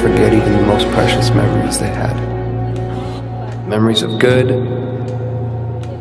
forget even the most precious memories they had. Memories of good,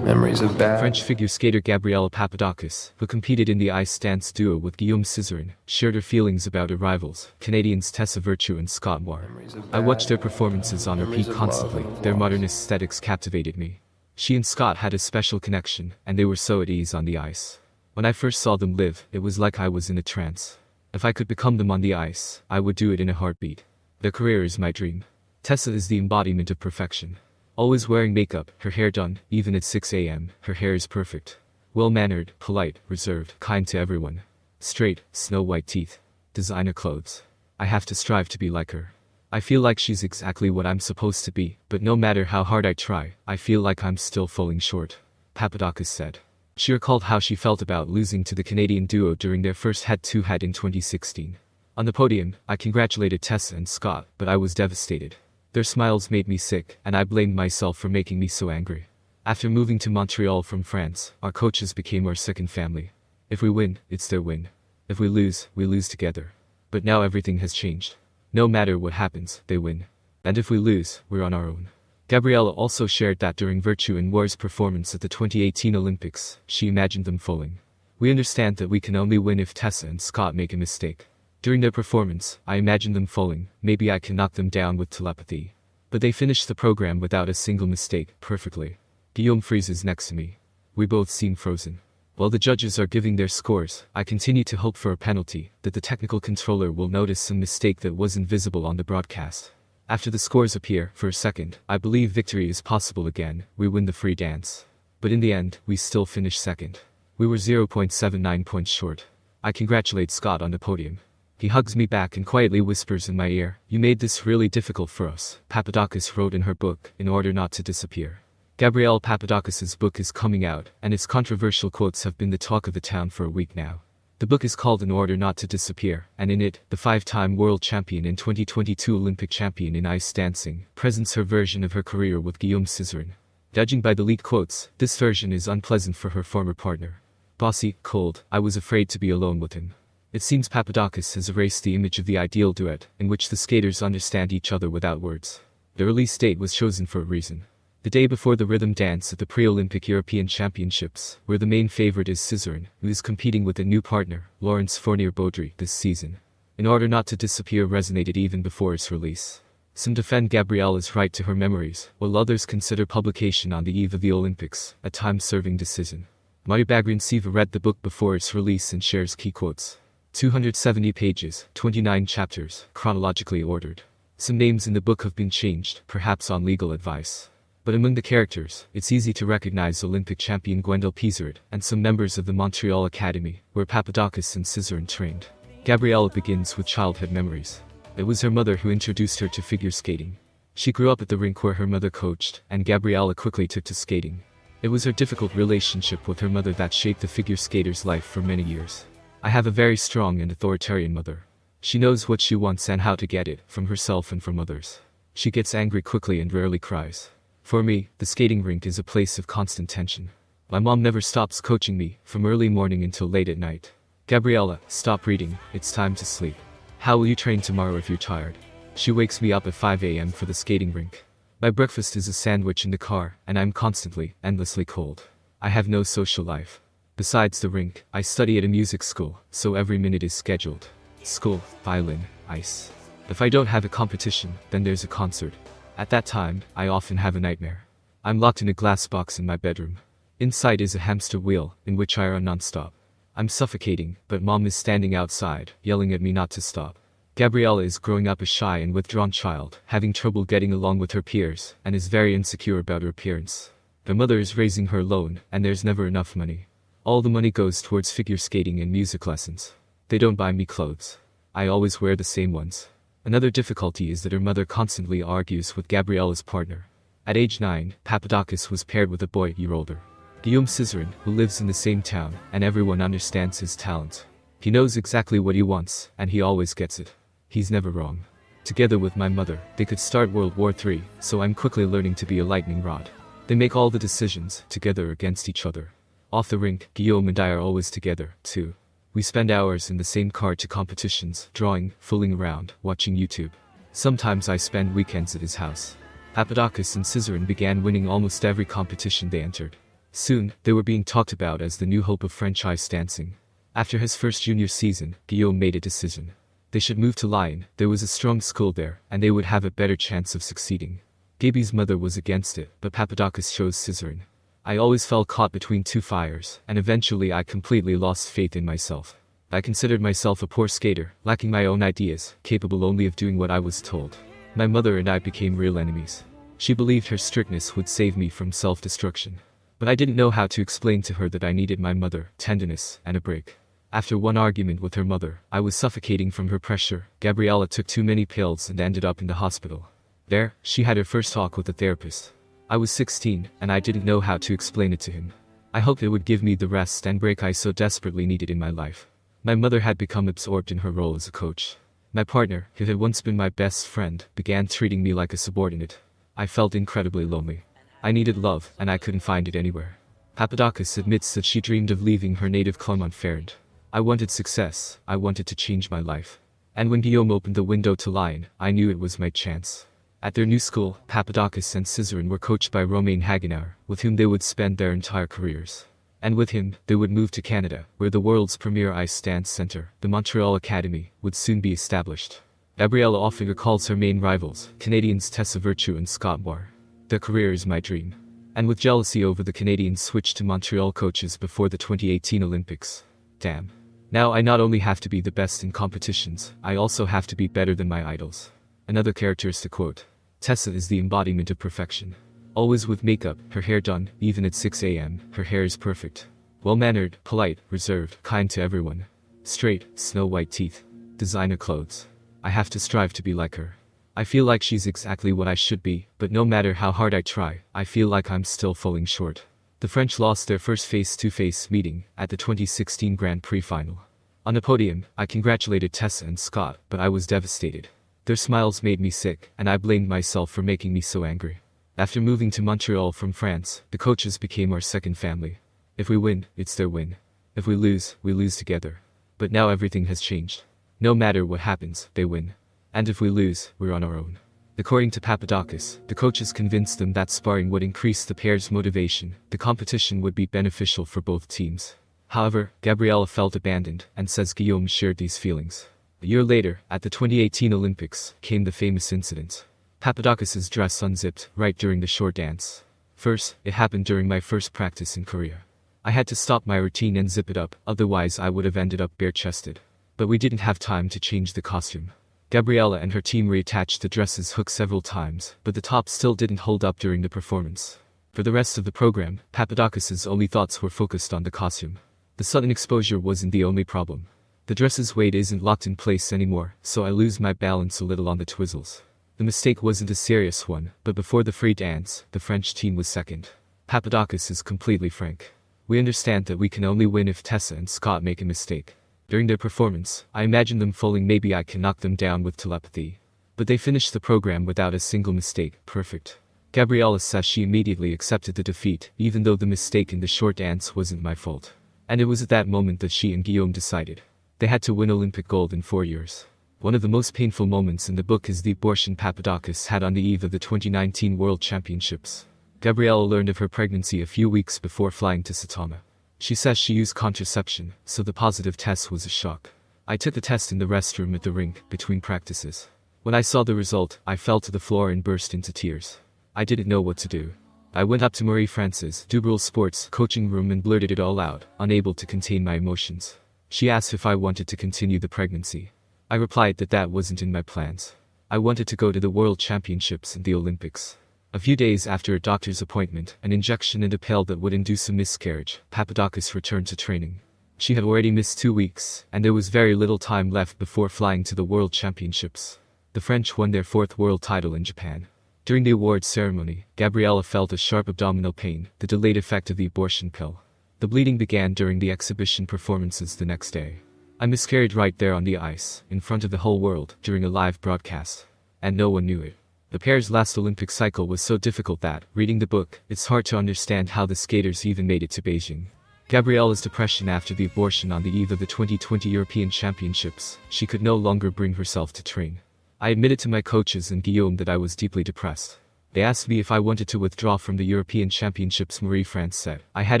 memories of bad. French figure skater Gabriella Papadakis, who competed in the ice dance duo with Cizeron, shared her feelings about her rivals, Canadians Tessa Virtue and Scott Moir. I watched their performances on repeat constantly. Their modern aesthetics captivated me. She and Scott had a special connection, and they were so at ease on the ice. When I first saw them live, it was like I was in a trance. If I could become them on the ice, I would do it in a heartbeat. Their career is my dream. Tessa is the embodiment of perfection. Always wearing makeup, her hair done, even at 6 a.m., her hair is perfect. Well-mannered, polite, reserved, kind to everyone. Straight, snow-white teeth. Designer clothes. I have to strive to be like her. I feel like she's exactly what I'm supposed to be, but no matter how hard I try, I feel like I'm still falling short. Papadakis said. She recalled how she felt about losing to the Canadian duo during their first head-to-head in 2016. On the podium, I congratulated Tessa and Scott, but I was devastated. Their smiles made me sick, and I blamed myself for making me so angry. After moving to Montreal from France, our coaches became our second family. If we win, it's their win. If we lose together. But now everything has changed. No matter what happens, they win. And if we lose, we're on our own. Gabriella also shared that during Virtue and Moir's performance at the 2018 Olympics, she imagined them falling. We understand that we can only win if Tessa and Scott make a mistake. During their performance, I imagined them falling. Maybe I can knock them down with telepathy. But they finished the program without a single mistake, perfectly. Guillaume freezes next to me. We both seem frozen. While the judges are giving their scores, I continue to hope for a penalty, that the technical controller will notice some mistake that wasn't visible on the broadcast. After the scores appear, for a second, I believe victory is possible again. We win the free dance. But in the end, we still finish second. We were 0.79 points short. I congratulate Scott on the podium. He hugs me back and quietly whispers in my ear, "You made this really difficult for us," Papadakis wrote in her book, In Order Not to Disappear. Gabriella Papadakis' book is coming out, and its controversial quotes have been the talk of the town for a week now. The book is called In Order Not to Disappear, and in it, the 5-time world champion and 2022 Olympic champion in ice dancing, presents her version of her career with Guillaume Cizeron. Judging by the lead quotes, this version is unpleasant for her former partner. Bossy, cold, I was afraid to be alone with him. It seems Papadakis has erased the image of the ideal duet, in which the skaters understand each other without words. The release date was chosen for a reason. The day before the rhythm dance at the pre-Olympic European Championships, where the main favorite is Cizeron, who is competing with a new partner, Laurence Fournier-Baudry, this season. In Order Not to Disappear resonated even before its release. Some defend Gabriella's right to her memories, while others consider publication on the eve of the Olympics a time-serving decision. Mario Bagrian-Siva read the book before its release and shares key quotes. 270 pages, 29 chapters, chronologically ordered. Some names in the book have been changed, perhaps on legal advice. But among the characters, it's easy to recognize Olympic champion Gwendal Pizard and some members of the Montreal Academy, where Papadakis and Cizeron trained. Gabriella begins with childhood memories. It was her mother who introduced her to figure skating. She grew up at the rink where her mother coached, and Gabriella quickly took to skating. It was her difficult relationship with her mother that shaped the figure skater's life for many years. I have a very strong and authoritarian mother. She knows what she wants and how to get it, from herself and from others. She gets angry quickly and rarely cries. For me, the skating rink is a place of constant tension. My mom never stops coaching me, from early morning until late at night. Gabriella, stop reading, it's time to sleep. How will you train tomorrow if you're tired? She wakes me up at 5 a.m. for the skating rink. My breakfast is a sandwich in the car, and I'm constantly, endlessly cold. I have no social life. Besides the rink, I study at a music school, so every minute is scheduled. School, violin, ice. If I don't have a competition, then there's a concert. At that time, I often have a nightmare. I'm locked in a glass box in my bedroom. Inside is a hamster wheel, in which I run non-stop. I'm suffocating, but mom is standing outside, yelling at me not to stop. Gabriella is growing up a shy and withdrawn child, having trouble getting along with her peers, and is very insecure about her appearance. Her mother is raising her alone, and there's never enough money. All the money goes towards figure skating and music lessons. They don't buy me clothes. I always wear the same ones. Another difficulty is that her mother constantly argues with Gabriella's partner. At age 9, Papadakis was paired with a boy a year older. Guillaume Cizeron, who lives in the same town, and everyone understands his talent. He knows exactly what he wants, and he always gets it. He's never wrong. Together with my mother, they could start World War III, so I'm quickly learning to be a lightning rod. They make all the decisions, together against each other. Off the rink, Guillaume and I are always together, too. We spend hours in the same car to competitions, drawing, fooling around, watching YouTube. Sometimes I spend weekends at his house. Papadakis and Cizeron began winning almost every competition they entered. Soon, they were being talked about as the new hope of French ice dancing. After his first junior season, Guillaume made a decision. They should move to Lyon. There was a strong school there, and they would have a better chance of succeeding. Gaby's mother was against it, but Papadakis chose Cizeron. I always felt caught between two fires, and eventually I completely lost faith in myself. I considered myself a poor skater, lacking my own ideas, capable only of doing what I was told. My mother and I became real enemies. She believed her strictness would save me from self-destruction. But I didn't know how to explain to her that I needed my mother, tenderness, and a break. After one argument with her mother, I was suffocating from her pressure. Gabriella took too many pills and ended up in the hospital. There, she had her first talk with a therapist. I was 16, and I didn't know how to explain it to him. I hoped it would give me the rest and break I so desperately needed in my life. My mother had become absorbed in her role as a coach. My partner, who had once been my best friend, began treating me like a subordinate. I felt incredibly lonely. I needed love, and I couldn't find it anywhere. Papadakis admits that she dreamed of leaving her native Clermont-Ferrand. I wanted success. I wanted to change my life. And when Guillaume opened the window to Lyon, I knew it was my chance. At their new school, Papadakis and Cizeron were coached by Romain Haguenauer, with whom they would spend their entire careers. And with him, they would move to Canada, where the world's premier ice dance center, the Montreal Academy, would soon be established. Gabriella often recalls her main rivals, Canadians Tessa Virtue and Scott Moir. Their career is my dream. And with jealousy over the Canadians switched to Montreal coaches before the 2018 Olympics. Damn. Now I not only have to be the best in competitions, I also have to be better than my idols. Another characteristic quote. Tessa is the embodiment of perfection. Always with makeup, her hair done, even at 6 a.m., her hair is perfect. Well-mannered, polite, reserved, kind to everyone. Straight, snow-white teeth. Designer clothes. I have to strive to be like her. I feel like she's exactly what I should be, but no matter how hard I try, I feel like I'm still falling short. The French lost their first face-to-face meeting at the 2016 Grand Prix final. On the podium, I congratulated Tessa and Scott, but I was devastated. Their smiles made me sick, and I blamed myself for making me so angry. After moving to Montreal from France, the coaches became our second family. If we win, it's their win. If we lose together. But now everything has changed. No matter what happens, they win. And if we lose, we're on our own. According to Papadakis, the coaches convinced them that sparring would increase the pair's motivation. The competition would be beneficial for both teams. However, Gabriella felt abandoned, and says Guillaume shared these feelings. A year later, at the 2018 Olympics, came the famous incident. Papadakis' dress unzipped right during the short dance. First, it happened during my first practice in Korea. I had to stop my routine and zip it up, otherwise I would have ended up bare-chested. But we didn't have time to change the costume. Gabriella and her team reattached the dress's hook several times, but the top still didn't hold up during the performance. For the rest of the program, Papadakis' only thoughts were focused on the costume. The sudden exposure wasn't the only problem. The dress's weight isn't locked in place anymore, so I lose my balance a little on the twizzles. The mistake wasn't a serious one, but before the free dance, the French team was second. Papadakis is completely frank. We understand that we can only win if Tessa and Scott make a mistake. During their performance, I imagined them falling. Maybe I can knock them down with telepathy. But they finished the program without a single mistake, perfect. Gabriella says she immediately accepted the defeat, even though the mistake in the short dance wasn't my fault. And it was at that moment that she and Guillaume decided. They had to win Olympic gold in 4 years. One of the most painful moments in the book is the abortion Papadakis had on the eve of the 2019 World Championships. Gabriella learned of her pregnancy a few weeks before flying to Saitama. She says she used contraception, so the positive test was a shock. I took the test in the restroom at the rink, between practices. When I saw the result, I fell to the floor and burst into tears. I didn't know what to do. I went up to Marie-France's Dubrul Sports coaching room and blurted it all out, unable to contain my emotions. She asked if I wanted to continue the pregnancy. I replied that that wasn't in my plans. I wanted to go to the World Championships and the Olympics. A few days after a doctor's appointment, an injection and a pill that would induce a miscarriage, Papadakis returned to training. She had already missed 2 weeks, and there was very little time left before flying to the World Championships. The French won their 4th world title in Japan. During the awards ceremony, Gabriella felt a sharp abdominal pain, the delayed effect of the abortion pill. The bleeding began during the exhibition performances the next day. I miscarried right there on the ice, in front of the whole world, during a live broadcast. And no one knew it. The pair's last Olympic cycle was so difficult that, reading the book, it's hard to understand how the skaters even made it to Beijing. Gabriella's depression after the abortion on the eve of the 2020 European Championships, she could no longer bring herself to train. I admitted to my coaches and Guillaume that I was deeply depressed. They asked me if I wanted to withdraw from the European Championships. Marie-France said I had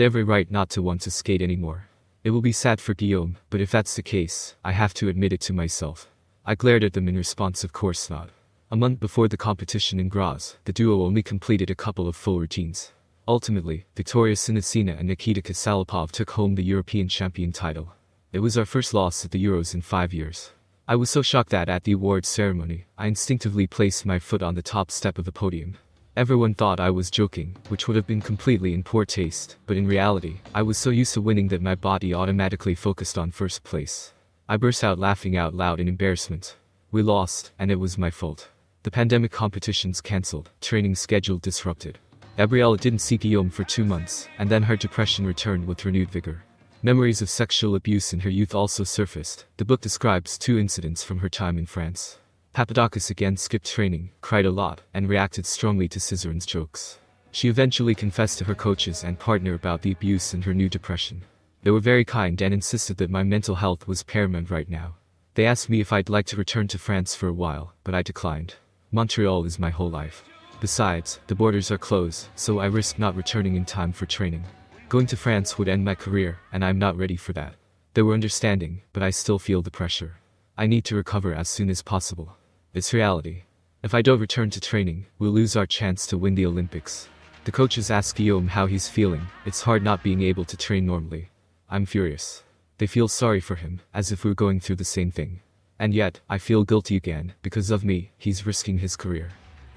every right not to want to skate anymore. It will be sad for Guillaume, but if that's the case, I have to admit it to myself. I glared at them in response, of course not. A month before the competition in Graz, the duo only completed a couple of full routines. Ultimately, Victoria Cizeron and Nikita Kasalapov took home the European champion title. It was our first loss at the Euros in 5 years. I was so shocked that at the awards ceremony, I instinctively placed my foot on the top step of the podium. Everyone thought I was joking, which would have been completely in poor taste, but in reality, I was so used to winning that my body automatically focused on first place. I burst out laughing out loud in embarrassment. We lost, and it was my fault. The pandemic competitions cancelled, training schedule disrupted. Gabriella didn't see Guillaume for 2 months, and then her depression returned with renewed vigor. Memories of sexual abuse in her youth also surfaced. The book describes 2 incidents from her time in France. Papadakis again skipped training, cried a lot, and reacted strongly to Cizeron's jokes. She eventually confessed to her coaches and partner about the abuse and her new depression. They were very kind and insisted that my mental health was paramount right now. They asked me if I'd like to return to France for a while, but I declined. Montreal is my whole life. Besides, the borders are closed, so I risk not returning in time for training. Going to France would end my career, and I'm not ready for that. They were understanding, but I still feel the pressure. I need to recover as soon as possible. It's reality. If I don't return to training, we'll lose our chance to win the Olympics. The coaches ask Guillaume how he's feeling. It's hard not being able to train normally. I'm furious. They feel sorry for him, as if we're going through the same thing. And yet, I feel guilty again. Because of me, he's risking his career.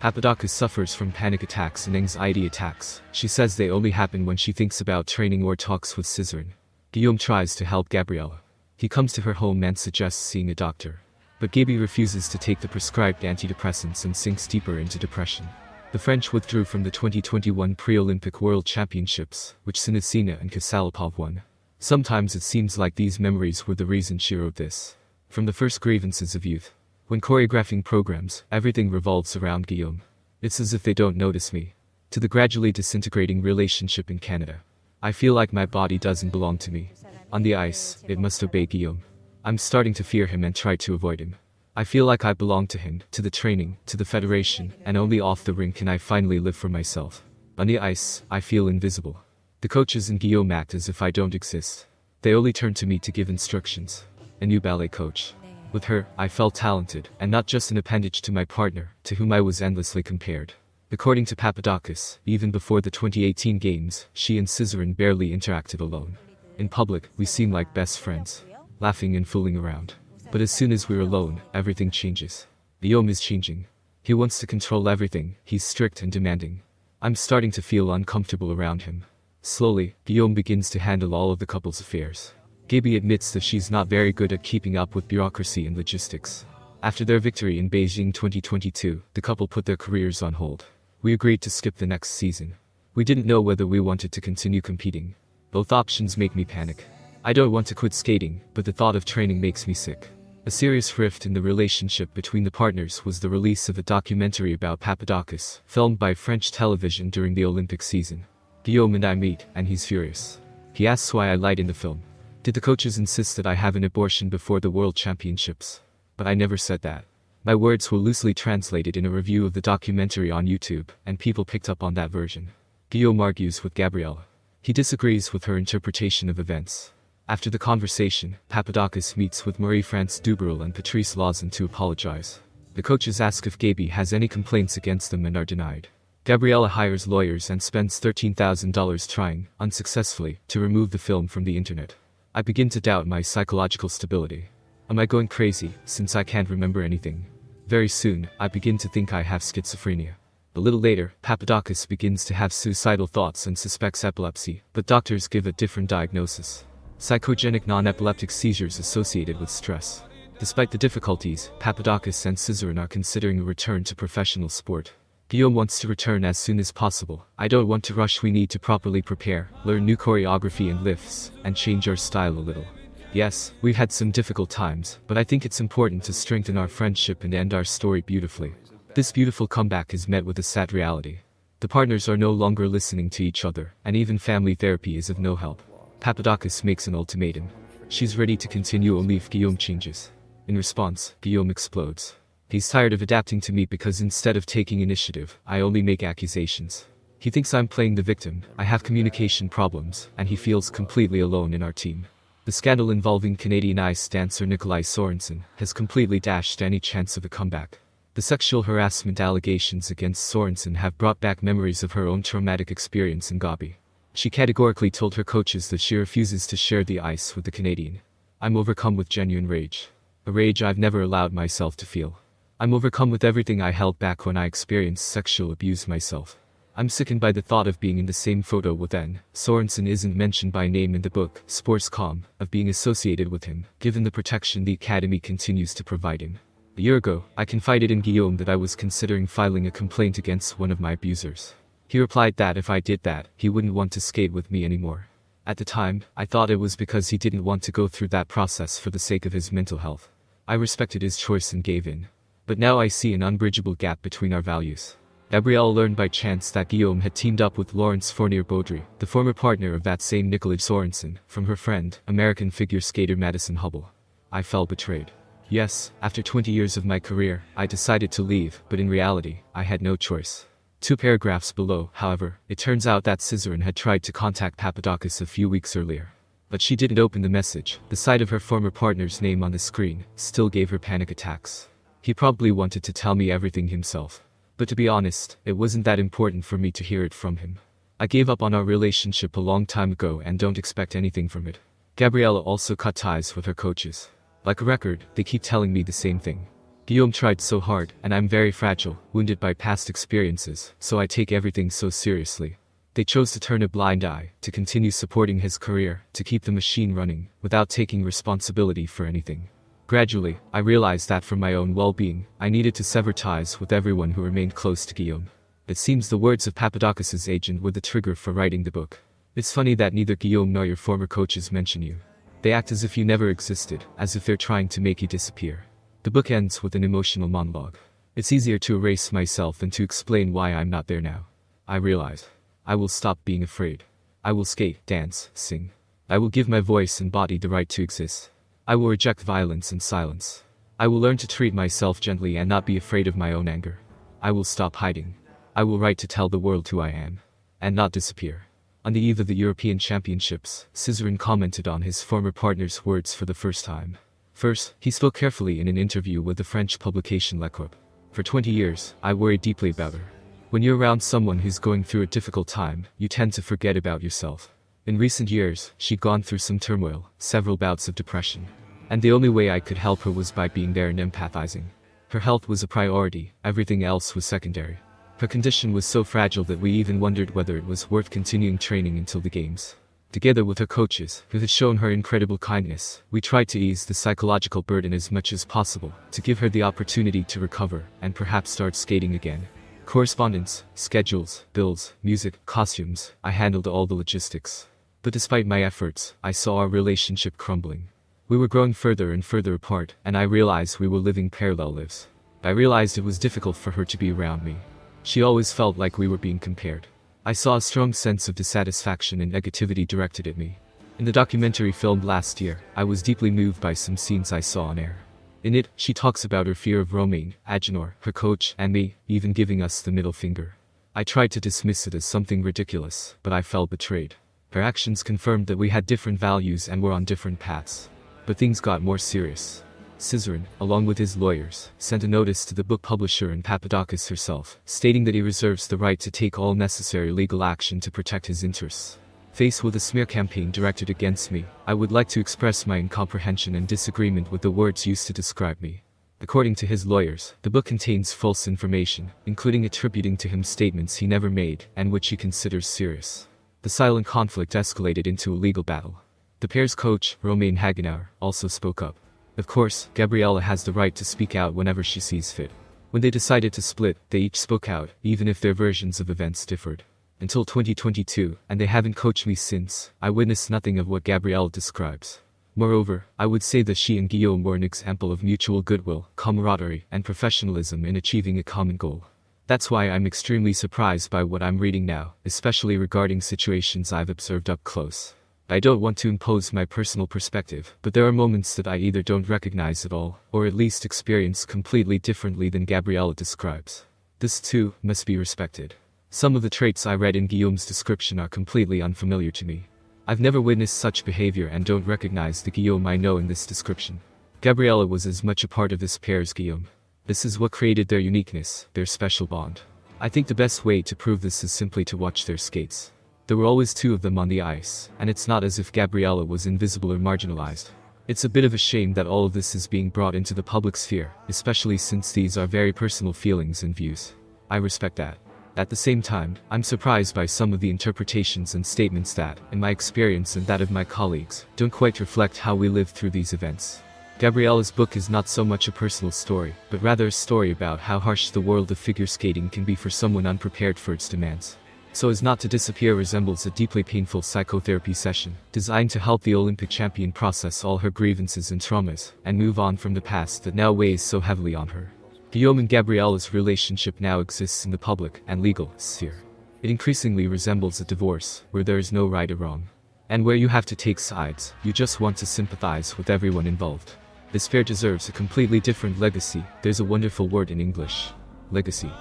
Papadakis suffers from panic attacks and anxiety attacks. She says they only happen when she thinks about training or talks with Cizeron. Guillaume tries to help Gabriella. He comes to her home and suggests seeing a doctor. But Gabi refuses to take the prescribed antidepressants and sinks deeper into depression. The French withdrew from the 2021 pre-Olympic World Championships, which Cizeron and Kasalapov won. Sometimes it seems like these memories were the reason she wrote this. From the first grievances of youth. When choreographing programs, everything revolves around Guillaume. It's as if they don't notice me. To the gradually disintegrating relationship in Canada. I feel like my body doesn't belong to me. On the ice, it must obey Guillaume. I'm starting to fear him and try to avoid him. I feel like I belong to him, to the training, to the federation, and only off the rink can I finally live for myself. On the ice, I feel invisible. The coaches and Guillaume act as if I don't exist. They only turn to me to give instructions. A new ballet coach. With her, I felt talented, and not just an appendage to my partner, to whom I was endlessly compared. According to Papadakis, even before the 2018 games, she and Cizeron barely interacted alone. In public, we seem like best friends, laughing and fooling around. But as soon as we're alone, everything changes. Guillaume is changing. He wants to control everything, he's strict and demanding. I'm starting to feel uncomfortable around him. Slowly, Guillaume begins to handle all of the couple's affairs. Gabi admits that she's not very good at keeping up with bureaucracy and logistics. After their victory in Beijing 2022, the couple put their careers on hold. We agreed to skip the next season. We didn't know whether we wanted to continue competing. Both options make me panic. I don't want to quit skating, but the thought of training makes me sick. A serious rift in the relationship between the partners was the release of a documentary about Papadakis, filmed by French television during the Olympic season. Guillaume and I meet, and he's furious. He asks why I lied in the film. Did the coaches insist that I have an abortion before the World Championships? But I never said that. My words were loosely translated in a review of the documentary on YouTube, and people picked up on that version. Guillaume argues with Gabriella. He disagrees with her interpretation of events. After the conversation, Papadakis meets with Marie-France Dubreuil and Patrice Lauzon to apologize. The coaches ask if Gabi has any complaints against them and are denied. Gabriella hires lawyers and spends $13,000 trying, unsuccessfully, to remove the film from the internet. I begin to doubt my psychological stability. Am I going crazy, since I can't remember anything? Very soon, I begin to think I have schizophrenia. A little later, Papadakis begins to have suicidal thoughts and suspects epilepsy, but doctors give a different diagnosis. Psychogenic non-epileptic seizures associated with stress. Despite the difficulties, Papadakis and Cizeron are considering a return to professional sport. Guillaume wants to return as soon as possible. I don't want to rush. We need to properly prepare, learn new choreography and lifts, and change our style a little. Yes, we've had some difficult times, but I think it's important to strengthen our friendship and end our story beautifully. This beautiful comeback is met with a sad reality. The partners are no longer listening to each other, and even family therapy is of no help. Papadakis makes an ultimatum. She's ready to continue only if Guillaume changes. In response, Guillaume explodes. He's tired of adapting to me because instead of taking initiative, I only make accusations. He thinks I'm playing the victim, I have communication problems, and he feels completely alone in our team. The scandal involving Canadian ice dancer Nikolai Sorensen has completely dashed any chance of a comeback. The sexual harassment allegations against Sorensen have brought back memories of her own traumatic experience in Gabi. She categorically told her coaches that she refuses to share the ice with the Canadian. I'm overcome with genuine rage. A rage I've never allowed myself to feel. I'm overcome with everything I held back when I experienced sexual abuse myself. I'm sickened by the thought of being in the same photo with N. Sorensen isn't mentioned by name in the book, Sportscom, of being associated with him, given the protection the Academy continues to provide him. A year ago, I confided in Guillaume that I was considering filing a complaint against one of my abusers. He replied that if I did that, he wouldn't want to skate with me anymore. At the time, I thought it was because he didn't want to go through that process for the sake of his mental health. I respected his choice and gave in. But now I see an unbridgeable gap between our values. Gabriella learned by chance that Guillaume had teamed up with Laurence Fournier-Baudry, the former partner of that same Nikolai Sorensen, from her friend, American figure skater Madison Hubble. I felt betrayed. Yes, after 20 years of my career, I decided to leave, but in reality, I had no choice. 2 paragraphs below, however, it turns out that Cizeron had tried to contact Papadakis a few weeks earlier. But she didn't open the message. The sight of her former partner's name on the screen still gave her panic attacks. He probably wanted to tell me everything himself. But to be honest, it wasn't that important for me to hear it from him. I gave up on our relationship a long time ago and don't expect anything from it. Gabriella also cut ties with her coaches. Like a record, they keep telling me the same thing. Guillaume tried so hard, and I'm very fragile, wounded by past experiences, so I take everything so seriously. They chose to turn a blind eye, to continue supporting his career, to keep the machine running, without taking responsibility for anything. Gradually, I realized that for my own well-being, I needed to sever ties with everyone who remained close to Guillaume. It seems the words of Papadakis' agent were the trigger for writing the book. It's funny that neither Guillaume nor your former coaches mention you. They act as if you never existed, as if they're trying to make you disappear. The book ends with an emotional monologue. It's easier to erase myself than to explain why I'm not there now. I realize. I will stop being afraid. I will skate, dance, sing. I will give my voice and body the right to exist. I will reject violence and silence. I will learn to treat myself gently and not be afraid of my own anger. I will stop hiding. I will write to tell the world who I am. And not disappear. On the eve of the European Championships, Cizeron commented on his former partner's words for the first time. First, he spoke carefully in an interview with the French publication L'Equipe. For 20 years, I worried deeply about her. When you're around someone who's going through a difficult time, you tend to forget about yourself. In recent years, she'd gone through some turmoil, several bouts of depression. And the only way I could help her was by being there and empathizing. Her health was a priority, everything else was secondary. Her condition was so fragile that we even wondered whether it was worth continuing training until the games. Together with her coaches, who had shown her incredible kindness, we tried to ease the psychological burden as much as possible, to give her the opportunity to recover, and perhaps start skating again. Correspondence, schedules, bills, music, costumes, I handled all the logistics. But despite my efforts, I saw our relationship crumbling. We were growing further and further apart, and I realized we were living parallel lives. I realized it was difficult for her to be around me. She always felt like we were being compared. I saw a strong sense of dissatisfaction and negativity directed at me. In the documentary filmed last year, I was deeply moved by some scenes I saw on air. In it, she talks about her fear of Romain, Agenor, her coach, and me, even giving us the middle finger. I tried to dismiss it as something ridiculous, but I felt betrayed. Her actions confirmed that we had different values and were on different paths. But things got more serious. Cizeron, along with his lawyers, sent a notice to the book publisher and Papadakis herself, stating that he reserves the right to take all necessary legal action to protect his interests. Faced with a smear campaign directed against me, I would like to express my incomprehension and disagreement with the words used to describe me. According to his lawyers, the book contains false information, including attributing to him statements he never made and which he considers serious. The silent conflict escalated into a legal battle. The pair's coach, Romain Hagenauer, also spoke up. Of course, Gabriella has the right to speak out whenever she sees fit. When they decided to split, they each spoke out, even if their versions of events differed. Until 2022, and they haven't coached me since, I witnessed nothing of what Gabriella describes. Moreover, I would say that she and Guillaume were an example of mutual goodwill, camaraderie, and professionalism in achieving a common goal. That's why I'm extremely surprised by what I'm reading now, especially regarding situations I've observed up close. I don't want to impose my personal perspective, but there are moments that I either don't recognize at all, or at least experience completely differently than Gabriella describes. This too must be respected. Some of the traits I read in Guillaume's description are completely unfamiliar to me. I've never witnessed such behavior and don't recognize the Guillaume I know in this description. Gabriella was as much a part of this pair as Guillaume. This is what created their uniqueness, their special bond. I think the best way to prove this is simply to watch their skates. There were always two of them on the ice, and it's not as if Gabriella was invisible or marginalized. It's a bit of a shame that all of this is being brought into the public sphere, especially since these are very personal feelings and views. I respect that. At the same time, I'm surprised by some of the interpretations and statements that, in my experience and that of my colleagues, don't quite reflect how we lived through these events. Gabriella's book is not so much a personal story, but rather a story about how harsh the world of figure skating can be for someone unprepared for its demands. So as not to disappear resembles a deeply painful psychotherapy session, designed to help the Olympic champion process all her grievances and traumas, and move on from the past that now weighs so heavily on her. Guillaume and Gabriella's relationship now exists in the public and legal sphere. It increasingly resembles a divorce, where there is no right or wrong. And where you have to take sides, you just want to sympathize with everyone involved. This pair deserves a completely different legacy. There's a wonderful word in English. Legacy.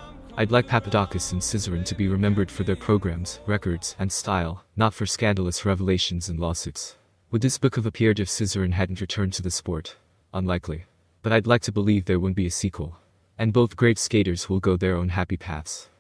I'd like Papadakis and Cizeron to be remembered for their programs, records, and style, not for scandalous revelations and lawsuits. Would this book have appeared if Cizeron hadn't returned to the sport? Unlikely. But I'd like to believe there wouldn't be a sequel. And both great skaters will go their own happy paths.